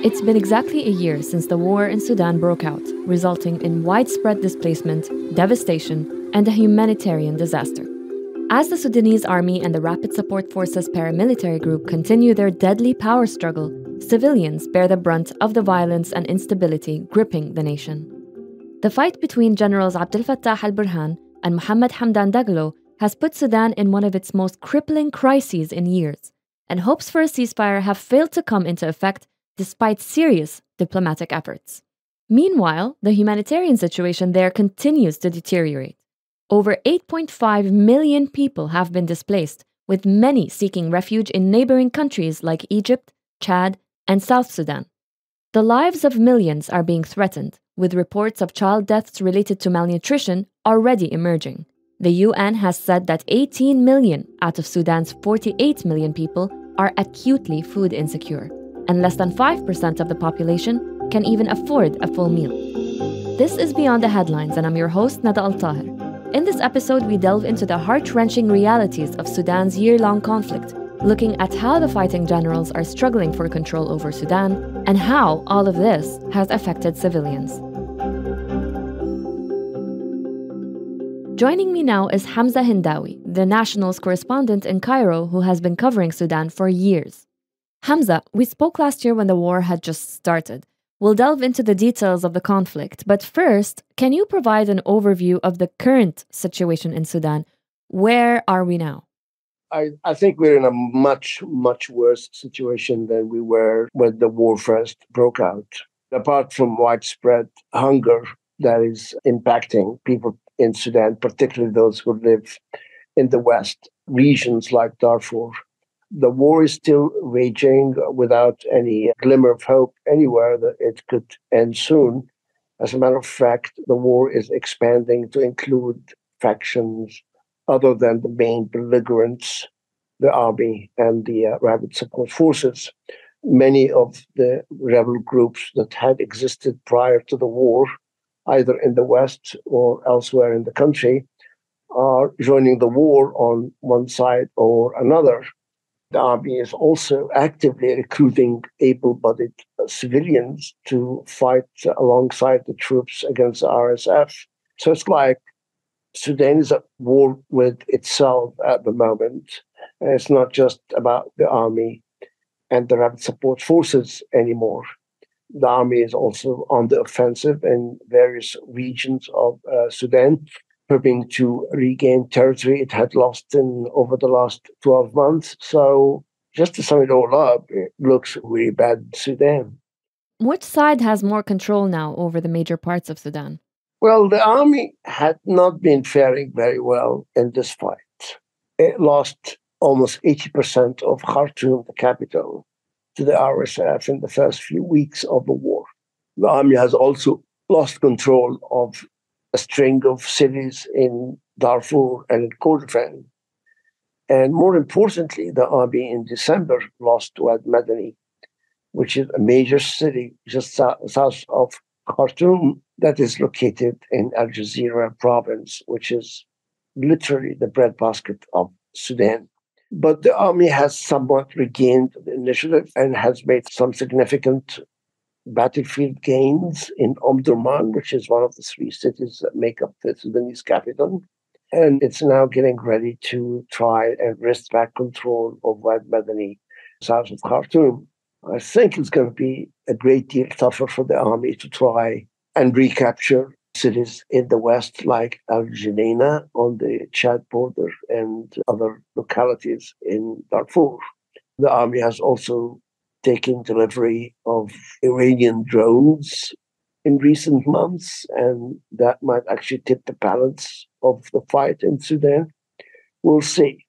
It's been exactly a year since the war in Sudan broke out, resulting in widespread displacement, devastation, and a humanitarian disaster. As the Sudanese army and the Rapid Support Forces paramilitary group continue their deadly power struggle, civilians bear the brunt of the violence and instability gripping the nation. The fight between Generals Abdel Fattah al-Burhan and Mohammed Hamdan Dagalo has put Sudan in one of its most crippling crises in years, and hopes for a ceasefire have failed to come into effect despite serious diplomatic efforts. Meanwhile, the humanitarian situation there continues to deteriorate. Over 8.5 million people have been displaced, with many seeking refuge in neighboring countries like Egypt, Chad, and South Sudan. The lives of millions are being threatened, with reports of child deaths related to malnutrition already emerging. The UN has said that 18 million out of Sudan's 48 million people are acutely food insecure, and less than 5% of the population can even afford a full meal. This is Beyond the Headlines, and I'm your host, Nada Al-Tahir. In this episode, we delve into the heart-wrenching realities of Sudan's year-long conflict, looking at how the fighting generals are struggling for control over Sudan and how all of this has affected civilians. Joining me now is Hamza Hindawi, the Nationals correspondent in Cairo who has been covering Sudan for years. Hamza, we spoke last year when the war had just started. We'll delve into the details of the conflict, but first, can you provide an overview of the current situation in Sudan? Where are we now? I think we're in a much, much worse situation than we were when the war first broke out. Apart from widespread hunger that is impacting people in Sudan, particularly those who live in the west regions like Darfur, the war is still raging without any glimmer of hope anywhere that it could end soon. As a matter of fact, the war is expanding to include factions other than the main belligerents, the army and the Rapid Support Forces. Many of the rebel groups that had existed prior to the war, either in the West or elsewhere in the country, are joining the war on one side or another. The army is also actively recruiting able-bodied civilians to fight alongside the troops against the RSF. So it's like Sudan is at war with itself at the moment. And it's not just about the army and the Rapid Support Forces anymore. The army is also on the offensive in various regions of Sudan, hoping to regain territory it had lost over the last 12 months. So just to sum it all up, it looks really bad in Sudan. Which side has more control now over the major parts of Sudan? Well, the army had not been faring very well in this fight. It lost almost 80% of Khartoum, the capital, to the RSF in the first few weeks of the war. The army has also lost control of a string of cities in Darfur and in Kordofan. And more importantly, the army in December lost Wad Madani, which is a major city just south of Khartoum that is located in Al Jazeera province, which is literally the breadbasket of Sudan. But the army has somewhat regained the initiative and has made some significant battlefield gains in Omdurman, which is one of the three cities that make up the Sudanese capital. And it's now getting ready to try and wrest back control of Wad Madani, south of Khartoum. I think it's going to be a great deal tougher for the army to try and recapture cities in the west like Al Junaina on the Chad border and other localities in Darfur. The army has also taken delivery of Iranian drones in recent months, and that might actually tip the balance of the fight in Sudan. We'll see.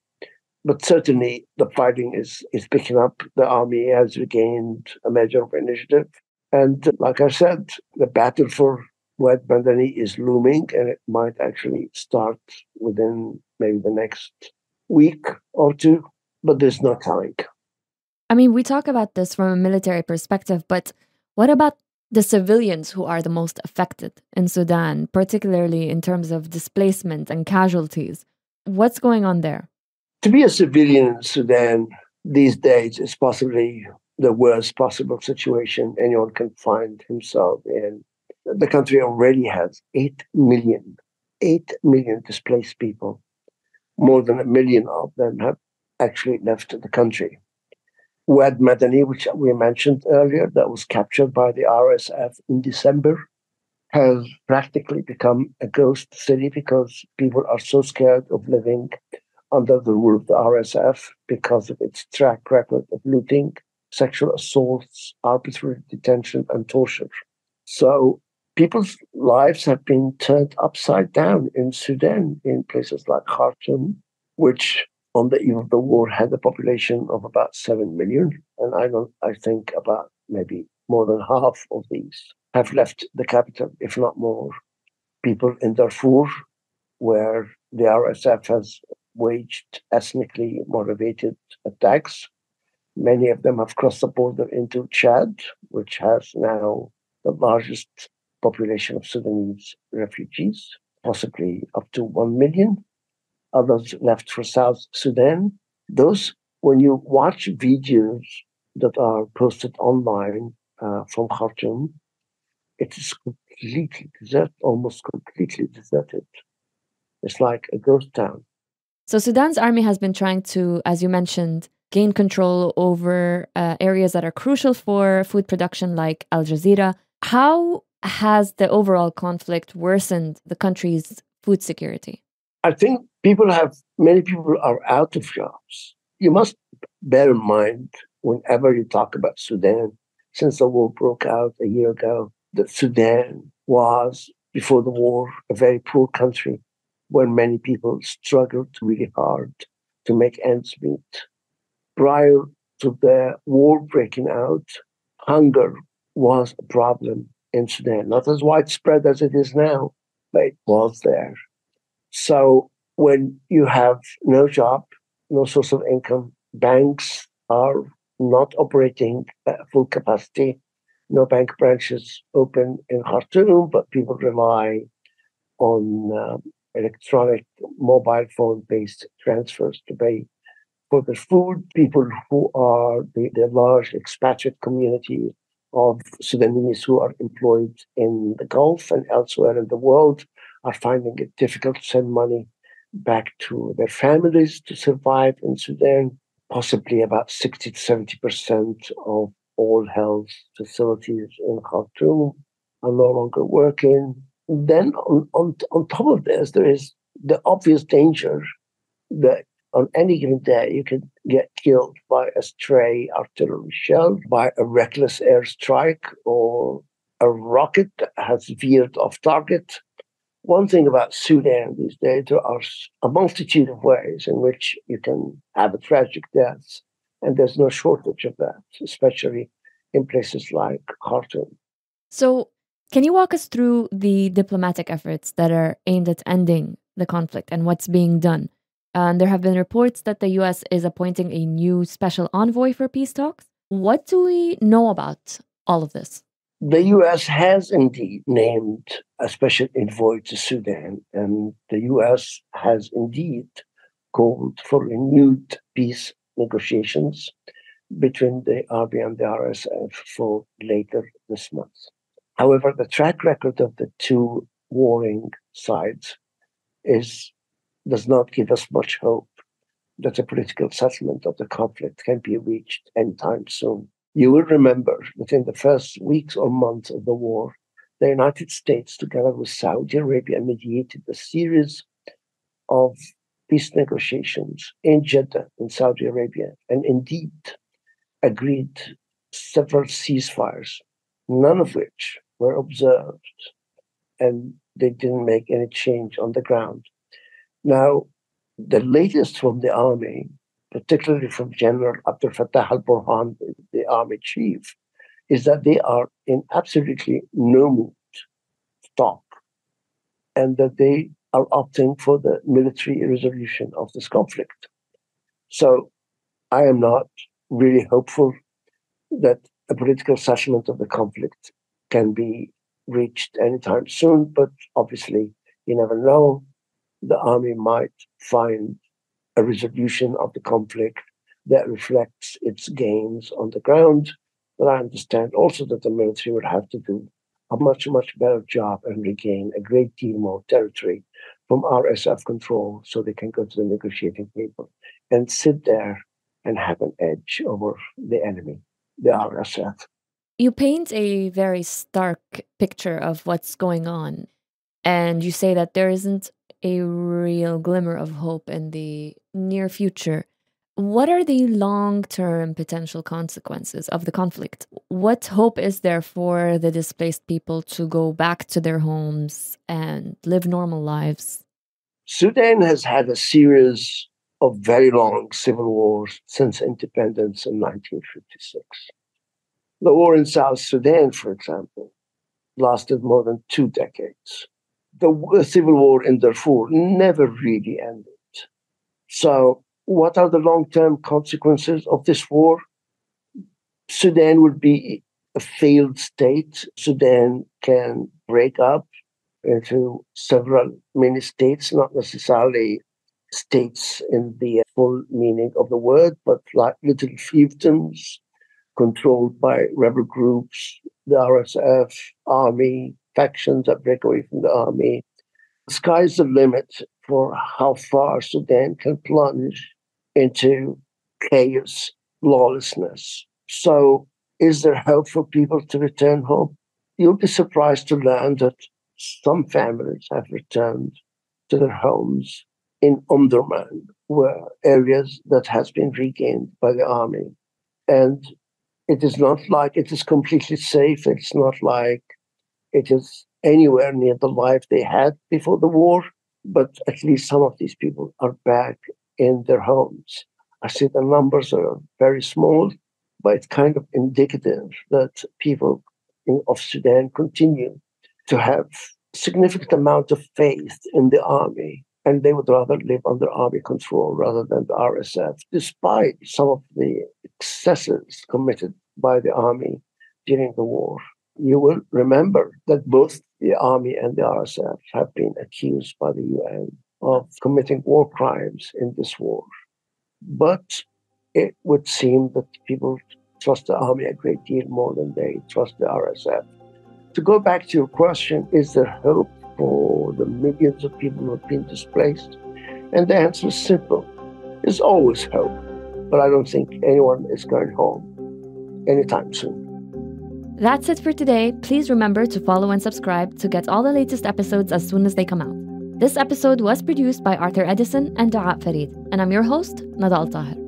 But certainly the fighting is picking up. The army has regained a measure of initiative. And like I said, the battle for Wad Madani is looming, and it might actually start within maybe the next week or two, but there's no telling. I mean, we talk about this from a military perspective, but what about the civilians who are the most affected in Sudan, particularly in terms of displacement and casualties? What's going on there? To be a civilian in Sudan these days is possibly the worst possible situation anyone can find himself in. The country already has 8 million displaced people. More than 1 million of them have actually left the country. Wad Madani, which we mentioned earlier, that was captured by the RSF in December, has practically become a ghost city because people are so scared of living under the rule of the RSF because of its track record of looting, sexual assaults, arbitrary detention, and torture. So people's lives have been turned upside down in Sudan, in places like Khartoum, which on the eve of the war had a population of about 7 million. And I think about maybe more than half of these have left the capital, if not more. People in Darfur, where the RSF has waged ethnically motivated attacks. Many of them have crossed the border into Chad, which has now the largest population of Sudanese refugees, possibly up to 1 million. Others left for South Sudan. Those, when you watch videos that are posted online from Khartoum, it is completely deserted, almost completely deserted. It's like a ghost town. So Sudan's army has been trying to, as you mentioned, gain control over areas that are crucial for food production, like Al Jazeera. How has the overall conflict worsened the country's food security? I think many people are out of jobs. You must bear in mind, whenever you talk about Sudan, since the war broke out a year ago, that Sudan was, before the war, a very poor country where many people struggled really hard to make ends meet. Prior to the war breaking out, hunger was a problem in Sudan, not as widespread as it is now, but it was there. So when you have no job, no source of income, banks are not operating at full capacity, no bank branches open in Khartoum, but people rely on electronic mobile phone based transfers to pay for the food. People who are the large expatriate community of Sudanese who are employed in the Gulf and elsewhere in the world are finding it difficult to send money back to their families to survive in Sudan. Possibly about 60 to 70% of all health facilities in Khartoum are no longer working. Then on top of this, there is the obvious danger that on any given day you could get killed by a stray artillery shell, by a reckless airstrike, or a rocket that has veered off target. One thing about Sudan these days, there are a multitude of ways in which you can have a tragic death, and there's no shortage of that, especially in places like Khartoum. So, can you walk us through the diplomatic efforts that are aimed at ending the conflict and what's being done? There have been reports that the US is appointing a new special envoy for peace talks. What do we know about all of this? The US has indeed named a special envoy to Sudan, and the US has indeed called for renewed peace negotiations between the army and the RSF for later this month. However, the track record of the two warring sides does not give us much hope that a political settlement of the conflict can be reached anytime soon. You will remember that in the first weeks or months of the war, the United States, together with Saudi Arabia, mediated a series of peace negotiations in Jeddah, in Saudi Arabia, and indeed agreed several ceasefires, none of which were observed, and they didn't make any change on the ground. Now, the latest from the army, particularly from General Abdel Fattah al-Burhan, the army chief, is that they are in absolutely no mood to talk, and that they are opting for the military resolution of this conflict. So I am not really hopeful that a political settlement of the conflict can be reached anytime soon, but obviously you never know. The army might find a resolution of the conflict that reflects its gains on the ground. But I understand also that the military would have to do a much, much better job and regain a great deal more territory from RSF control so they can go to the negotiating table and sit there and have an edge over the enemy, the RSF. You paint a very stark picture of what's going on, and you say that there isn't a real glimmer of hope in the near future. What are the long-term potential consequences of the conflict? What hope is there for the displaced people to go back to their homes and live normal lives? Sudan has had a series of very long civil wars since independence in 1956. The war in South Sudan, for example, lasted more than 2 decades. The civil war in Darfur never really ended. So, what are the long term consequences of this war? Sudan would be a failed state. Sudan can break up into several mini states, not necessarily states in the full meaning of the word, but like little fiefdoms controlled by rebel groups, the RSF, army, factions that break away from the army. The sky's the limit for how far Sudan can plunge into chaos, lawlessness. So, is there hope for people to return home? You'll be surprised to learn that some families have returned to their homes in Omdurman, where areas that has been regained by the army. And it is not like it is completely safe. It's not like it is anywhere near the life they had before the war, but at least some of these people are back in their homes. I see the numbers are very small, but it's kind of indicative that people of Sudan continue to have significant amount of faith in the army, and they would rather live under army control rather than the RSF, despite some of the excesses committed by the army during the war. You will remember that both the army and the RSF have been accused by the UN of committing war crimes in this war. But it would seem that people trust the army a great deal more than they trust the RSF. To go back to your question, is there hope for the millions of people who have been displaced? And the answer is simple. There's always hope, but I don't think anyone is going home anytime soon. That's it for today. Please remember to follow and subscribe to get all the latest episodes as soon as they come out. This episode was produced by Arthur Edison and Da'a Farid, and I'm your host, Nadal Tahir.